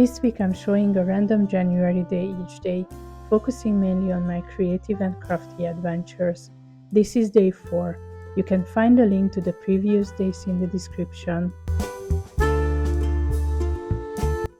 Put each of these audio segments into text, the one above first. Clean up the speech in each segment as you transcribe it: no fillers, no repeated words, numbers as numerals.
This week I'm showing a random January day each day, focusing mainly on my creative and crafty adventures. This is day 4. You can find a link to the previous days in the description.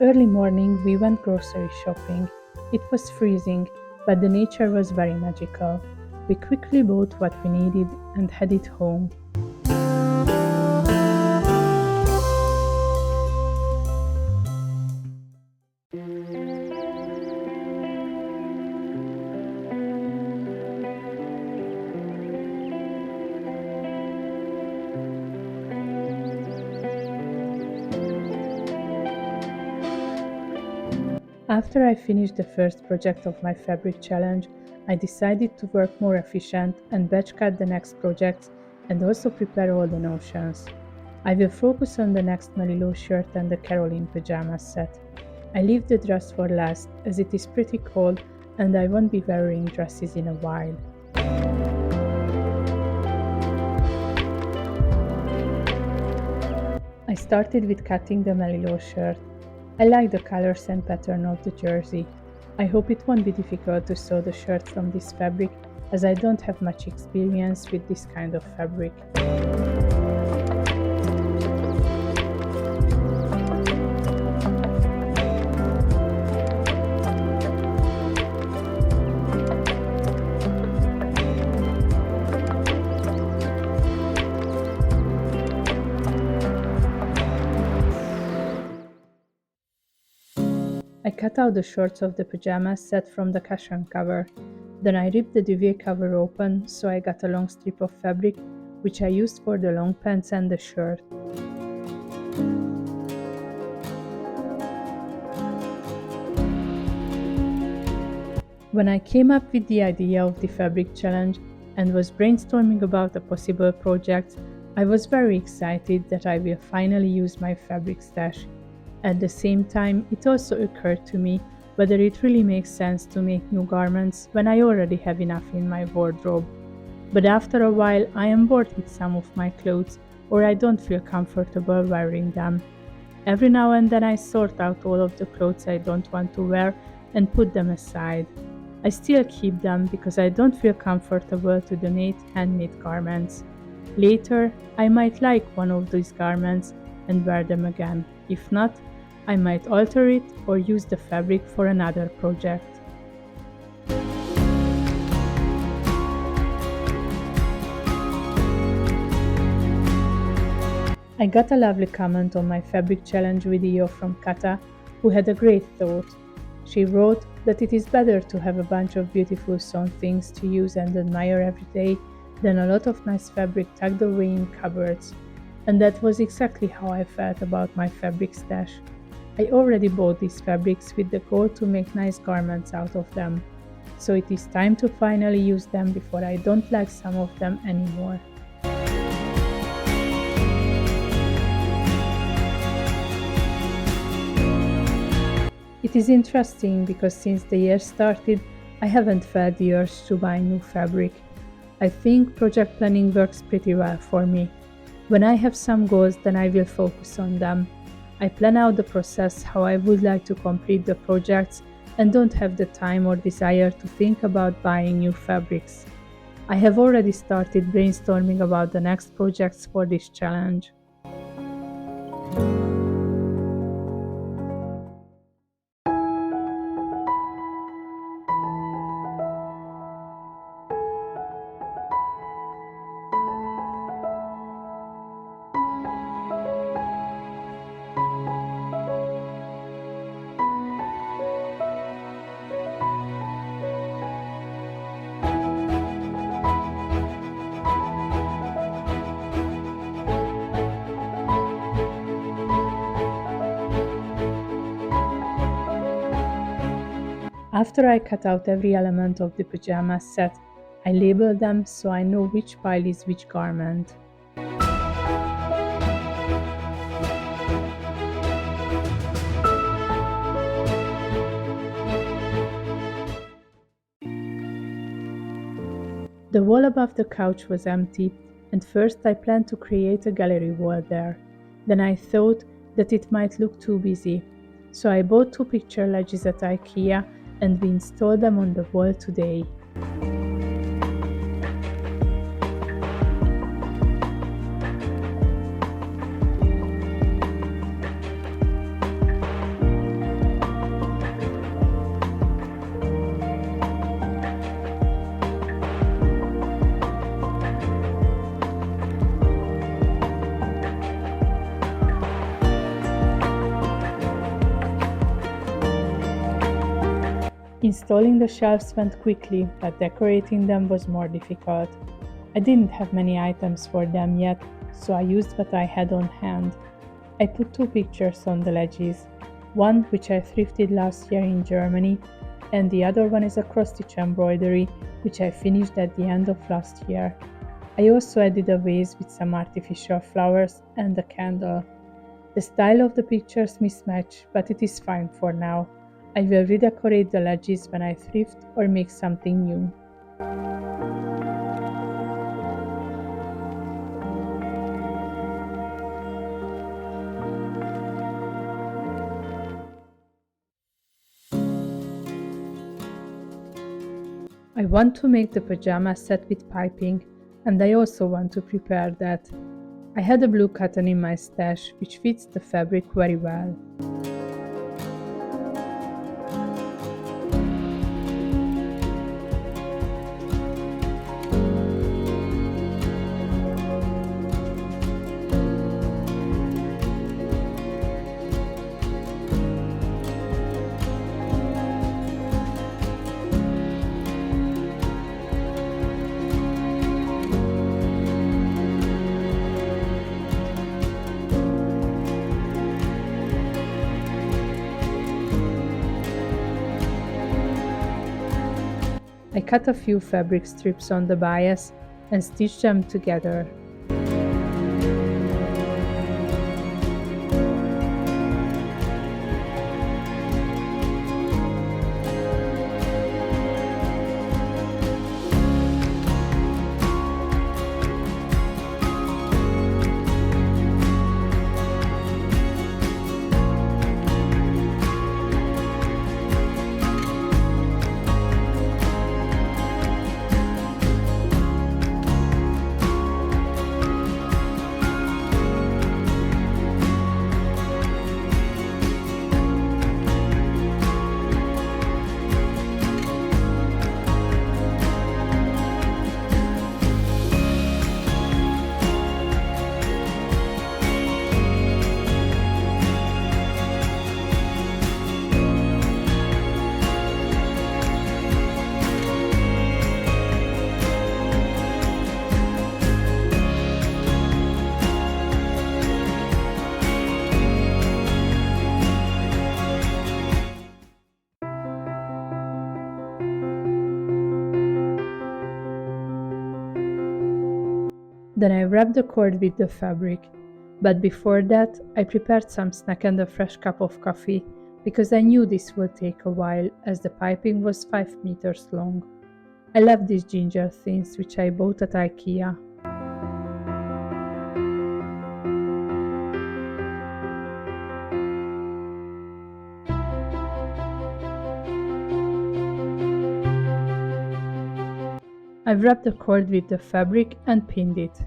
Early morning we went grocery shopping. It was freezing, but the nature was very magical. We quickly bought what we needed and headed home. After I finished the first project of my fabric challenge, I decided to work more efficient and batch cut the next projects and also prepare all the notions. I will focus on the next Melilo shirt and the Caroline pajama set. I leave the dress for last as it is pretty cold and I won't be wearing dresses in a while. I started with cutting the Melilo shirt. I like the colors and pattern of the jersey. I hope it won't be difficult to sew the shirt from this fabric as I don't have much experience with this kind of fabric. I cut out the shorts of the pajama set from the cushion cover. Then I ripped the duvet cover open, so I got a long strip of fabric, which I used for the long pants and the shirt. When I came up with the idea of the fabric challenge and was brainstorming about a possible project, I was very excited that I will finally use my fabric stash. At the same time, it also occurred to me whether it really makes sense to make new garments when I already have enough in my wardrobe. But after a while, I am bored with some of my clothes, or I don't feel comfortable wearing them. Every now and then I sort out all of the clothes I don't want to wear and put them aside. I still keep them because I don't feel comfortable to donate handmade garments. Later, I might like one of these garments and wear them again. If not, I might alter it or use the fabric for another project. I got a lovely comment on my fabric challenge video from Kata, who had a great thought. She wrote that it is better to have a bunch of beautiful sewn things to use and admire every day than a lot of nice fabric tucked away in cupboards. And that was exactly how I felt about my fabric stash. I already bought these fabrics with the goal to make nice garments out of them. So it is time to finally use them before I don't like some of them anymore. It is interesting because since the year started, I haven't felt the urge to buy new fabric. I think project planning works pretty well for me. When I have some goals, then I will focus on them. I plan out the process how I would like to complete the projects and don't have the time or desire to think about buying new fabrics. I have already started brainstorming about the next projects for this challenge. After I cut out every element of the pajama set, I label them so I know which pile is which garment. The wall above the couch was empty, and first I planned to create a gallery wall there. Then I thought that it might look too busy, So I bought two picture ledges at IKEA and we installed them on the wall today. Installing the shelves went quickly, but decorating them was more difficult. I didn't have many items for them yet, so I used what I had on hand. I put two pictures on the ledges, one which I thrifted last year in Germany, and the other one is a cross-stitch embroidery which I finished at the end of last year. I also added a vase with some artificial flowers and a candle. The style of the pictures mismatch, but it is fine for now. I will redecorate the ledges when I thrift or make something new. I want to make the pajama set with piping, and I also want to prepare that. I had a blue cotton in my stash which fits the fabric very well. I cut a few fabric strips on the bias and stitched them together. Then I wrapped the cord with the fabric. But before that, I prepared some snack and a fresh cup of coffee, because I knew this would take a while as the piping was 5 meters long. I love these ginger things which I bought at IKEA. I wrapped the cord with the fabric and pinned it.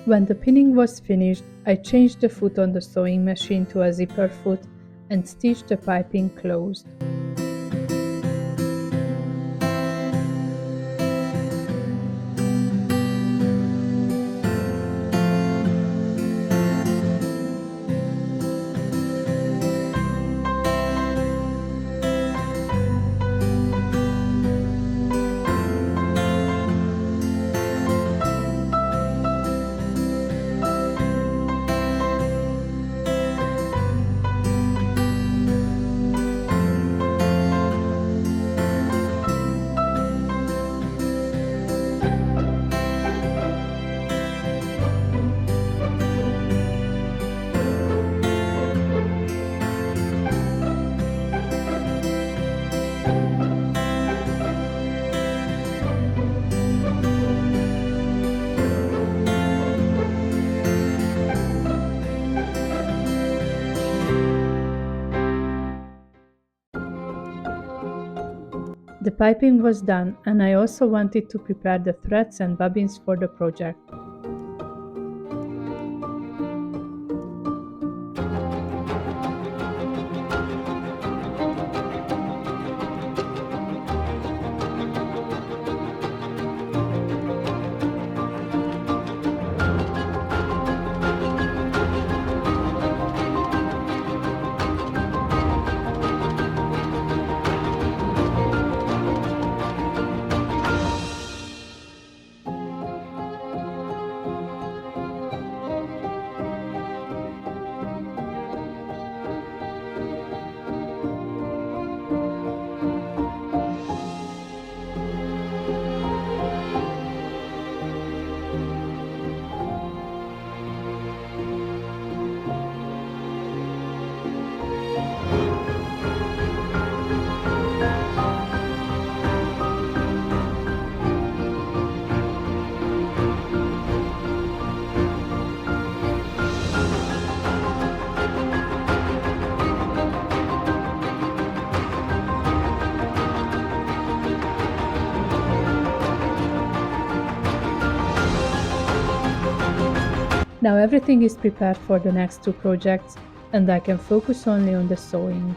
When the pinning was finished, I changed the foot on the sewing machine to a zipper foot and stitched the piping closed. The piping was done, and I also wanted to prepare the threads and bobbins for the project. Now everything is prepared for the next two projects, and I can focus only on the sewing.